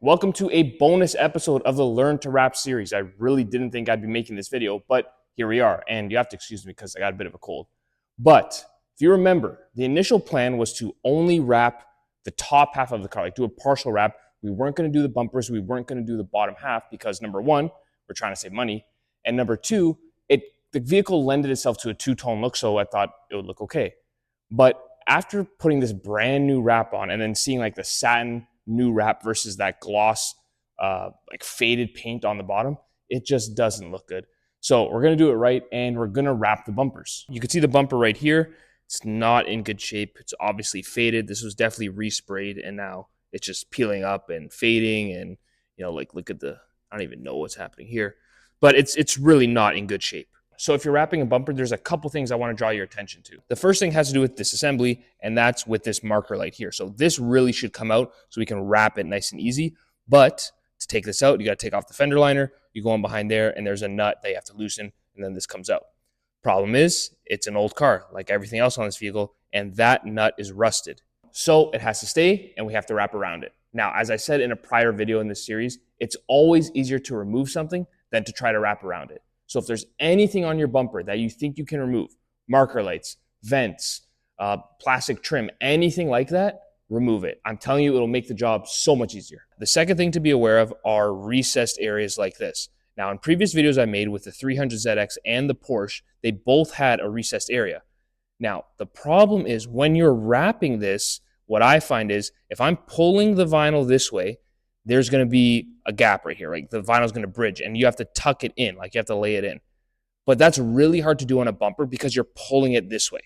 Welcome to a bonus episode of the Learn to Rap series. I really didn't think I'd be making this video, but here we are. And you have to excuse me because I got a bit of a cold. But if you remember, the initial plan was to only wrap the top half of the car, like do a partial wrap. We weren't going to do the bumpers. We weren't going to do the bottom half because number one, we're trying to save money. And number two, the vehicle lended itself to a two-tone look, so I thought it would look okay. But after putting this brand new wrap on and then seeing like the satin new wrap versus that gloss, like faded paint on the bottom, it just doesn't look good. So we're gonna do it right, and we're gonna wrap the bumpers. You can see the bumper right here. It's not in good shape. It's obviously faded. This was definitely resprayed, and now it's just peeling up and fading. And like look at I don't even know what's happening here, but it's really not in good shape. So if you're wrapping a bumper, there's a couple things I want to draw your attention to. The first thing has to do with this assembly, and that's with this marker light here. So this really should come out so we can wrap it nice and easy. But to take this out, you got to take off the fender liner. You go on behind there, and there's a nut that you have to loosen, and then this comes out. Problem is, it's an old car, like everything else on this vehicle, and that nut is rusted. So it has to stay, and we have to wrap around it. Now, as I said in a prior video in this series, it's always easier to remove something than to try to wrap around it. So if there's anything on your bumper that you think you can remove, marker lights, vents, plastic trim, anything like that, remove it. I'm telling you, it'll make the job so much easier. The second thing to be aware of are recessed areas like this. Now, in previous videos I made with the 300ZX and the Porsche, they both had a recessed area. Now, the problem is when you're wrapping this, what I find is if I'm pulling the vinyl this way, there's going to be a gap right here. Like the vinyl is going to bridge, and you have to tuck it in, like you have to lay it in. But that's really hard to do on a bumper because you're pulling it this way.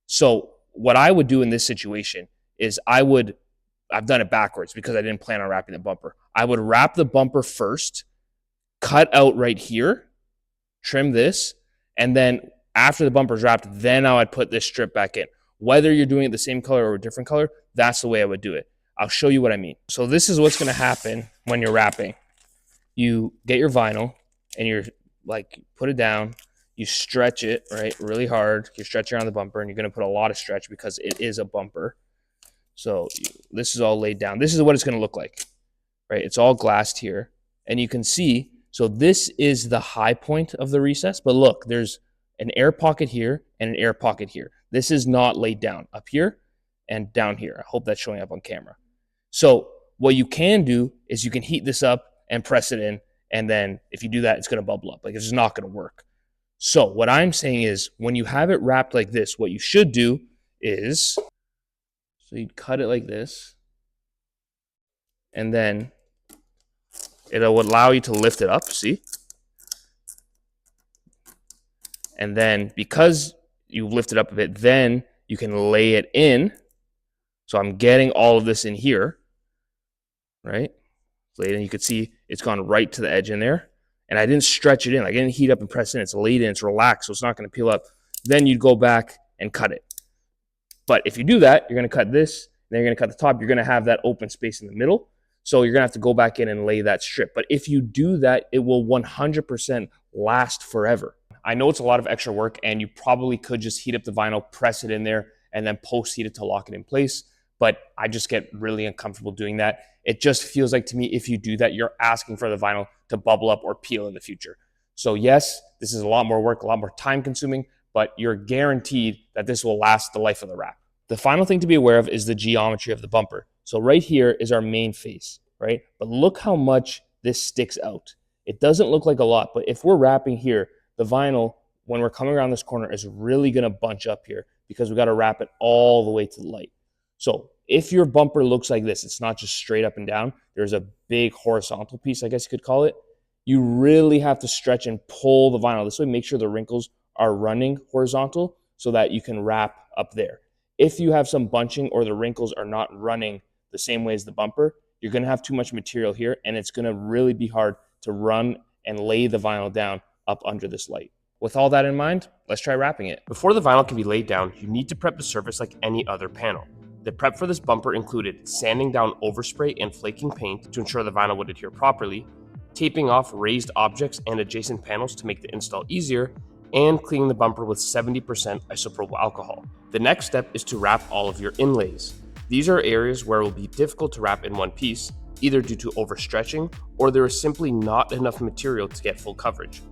So what I would do in this situation is I've done it backwards because I didn't plan on wrapping the bumper. I would wrap the bumper first, cut out right here, trim this, and then after the bumper's wrapped, then I would put this strip back in. Whether you're doing it the same color or a different color, that's the way I would do it. I'll show you what I mean. So this is what's going to happen when you're wrapping. You get your vinyl and you're like, put it down. You stretch it, right, really hard. You stretch around the bumper, and you're going to put a lot of stretch because it is a bumper. So this is all laid down. This is what it's going to look like, right? It's all glassed here. And you can see, so this is the high point of the recess. But look, there's an air pocket here and an air pocket here. This is not laid down up here and down here. I hope that's showing up on camera. So what you can do is you can heat this up and press it in. And then if you do that, it's going to bubble up. Like it's just not going to work. So what I'm saying is when you have it wrapped like this, what you should do is, so you'd cut it like this. And then it will allow you to lift it up, see? And then because you lift it up a bit, then you can lay it in. So I'm getting all of this in here, right? Laid in, you can see it's gone right to the edge in there. And I didn't stretch it in. I didn't heat up and press in. It's laid in, it's relaxed, so it's not going to peel up. Then you'd go back and cut it. But if you do that, you're going to cut this, then you're going to cut the top. You're going to have that open space in the middle. So you're going to have to go back in and lay that strip. But if you do that, it will 100% last forever. I know it's a lot of extra work, and you probably could just heat up the vinyl, press it in there, and then post-heat it to lock it in place. But I just get really uncomfortable doing that. It just feels like to me, if you do that, you're asking for the vinyl to bubble up or peel in the future. So yes, this is a lot more work, a lot more time consuming, but you're guaranteed that this will last the life of the wrap. The final thing to be aware of is the geometry of the bumper. So right here is our main face, right? But look how much this sticks out. It doesn't look like a lot, but if we're wrapping here, the vinyl, when we're coming around this corner, is really gonna bunch up here because we gotta wrap it all the way to the light. So if your bumper looks like this, it's not just straight up and down, there's a big horizontal piece, I guess you could call it. You really have to stretch and pull the vinyl. This way, make sure the wrinkles are running horizontal so that you can wrap up there. If you have some bunching or the wrinkles are not running the same way as the bumper, you're gonna have too much material here, and it's gonna really be hard to run and lay the vinyl down up under this light. With all that in mind, let's try wrapping it. Before the vinyl can be laid down, you need to prep the surface like any other panel. The prep for this bumper included sanding down overspray and flaking paint to ensure the vinyl would adhere properly, taping off raised objects and adjacent panels to make the install easier, and cleaning the bumper with 70% isopropyl alcohol. The next step is to wrap all of your inlays. These are areas where it will be difficult to wrap in one piece, either due to overstretching or there is simply not enough material to get full coverage.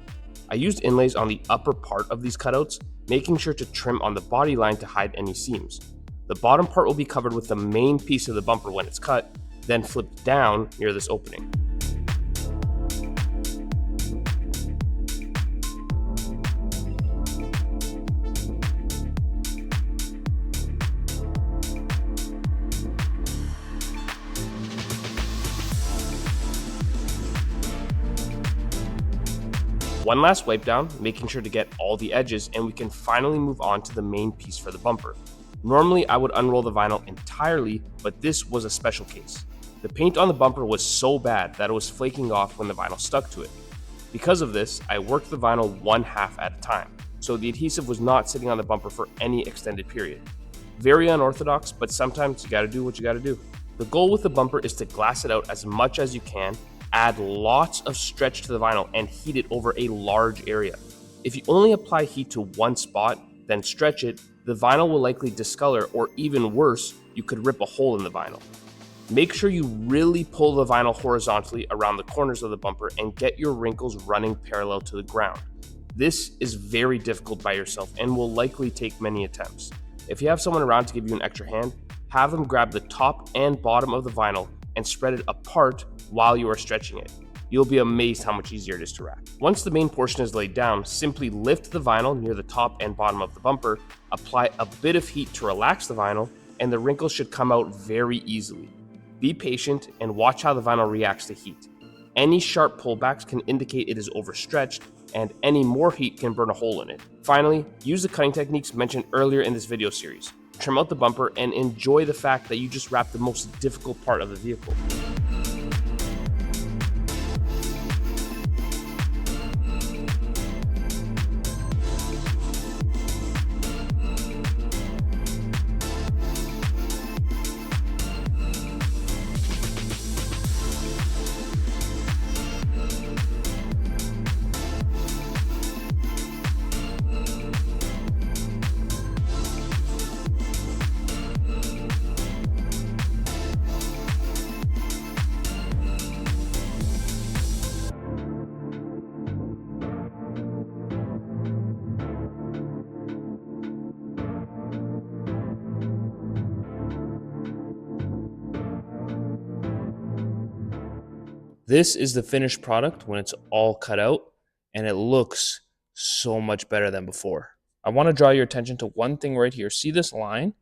I used inlays on the upper part of these cutouts, making sure to trim on the body line to hide any seams. The bottom part will be covered with the main piece of the bumper when it's cut, then flipped down near this opening. One last wipe down, making sure to get all the edges, and we can finally move on to the main piece for the bumper. Normally I would unroll the vinyl entirely, but this was a special case. The paint on the bumper was so bad that it was flaking off when the vinyl stuck to it. Because of this, I worked the vinyl 1/2 at a time, so the adhesive was not sitting on the bumper for any extended period. Very unorthodox, but sometimes you gotta do what you gotta do. The goal with the bumper is to glass it out as much as you can, add lots of stretch to the vinyl, and heat it over a large area. If you only apply heat to one spot, then stretch it, the vinyl will likely discolor, or even worse, you could rip a hole in the vinyl. Make sure you really pull the vinyl horizontally around the corners of the bumper and get your wrinkles running parallel to the ground. This is very difficult by yourself and will likely take many attempts. If you have someone around to give you an extra hand, have them grab the top and bottom of the vinyl and spread it apart while you are stretching it. You'll be amazed how much easier it is to wrap. Once the main portion is laid down, simply lift the vinyl near the top and bottom of the bumper, apply a bit of heat to relax the vinyl, and the wrinkles should come out very easily. Be patient and watch how the vinyl reacts to heat. Any sharp pullbacks can indicate it is overstretched, and any more heat can burn a hole in it. Finally, use the cutting techniques mentioned earlier in this video series. Trim out the bumper and enjoy the fact that you just wrapped the most difficult part of the vehicle. This is the finished product when it's all cut out, and it looks so much better than before. I want to draw your attention to one thing right here. See this line?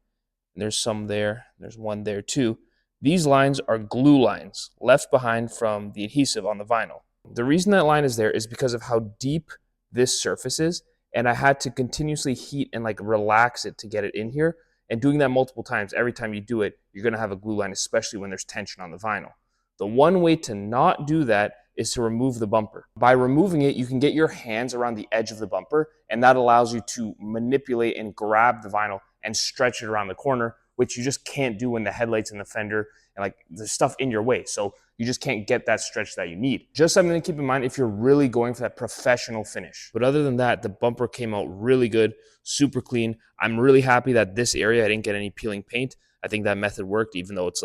There's some there. There's one there too. These lines are glue lines left behind from the adhesive on the vinyl. The reason that line is there is because of how deep this surface is, and I had to continuously heat and relax it to get it in here. And doing that multiple times, every time you do it, you're going to have a glue line, especially when there's tension on the vinyl. The one way to not do that is to remove the bumper. By removing it, you can get your hands around the edge of the bumper, and that allows you to manipulate and grab the vinyl and stretch it around the corner, which you just can't do when the headlights and the fender and the stuff in your way. So you just can't get that stretch that you need. Just something to keep in mind if you're really going for that professional finish. But other than that, the bumper came out really good, super clean. I'm really happy that this area, I didn't get any peeling paint. I think that method worked, even though it's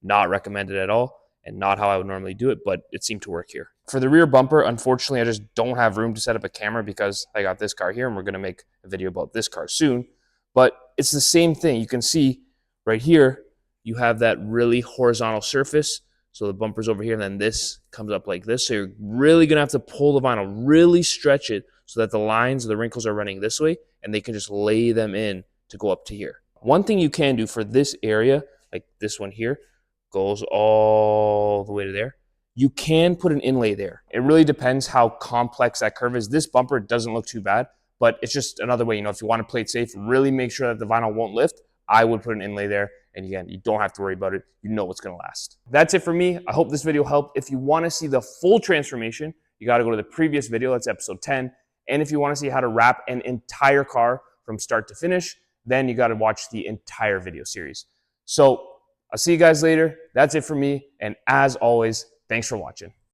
not recommended at all, and not how I would normally do it, but it seemed to work here. For the rear bumper, unfortunately, I just don't have room to set up a camera because I got this car here and we're gonna make a video about this car soon. But it's the same thing. You can see right here, you have that really horizontal surface. So the bumper's over here and then this comes up like this. So you're really gonna have to pull the vinyl, really stretch it so that the lines, the wrinkles are running this way and they can just lay them in to go up to here. One thing you can do for this area, like this one here, goes all the way to there. You can put an inlay there. It really depends how complex that curve is. This bumper doesn't look too bad, but it's just another way, if you want to play it safe, really make sure that the vinyl won't lift. I would put an inlay there. And again, you don't have to worry about it. You know it's going to last. That's it for me. I hope this video helped. If you want to see the full transformation, you got to go to the previous video. That's episode 10. And if you want to see how to wrap an entire car from start to finish, then you got to watch the entire video series. So I'll see you guys later. That's it for me. And as always, thanks for watching.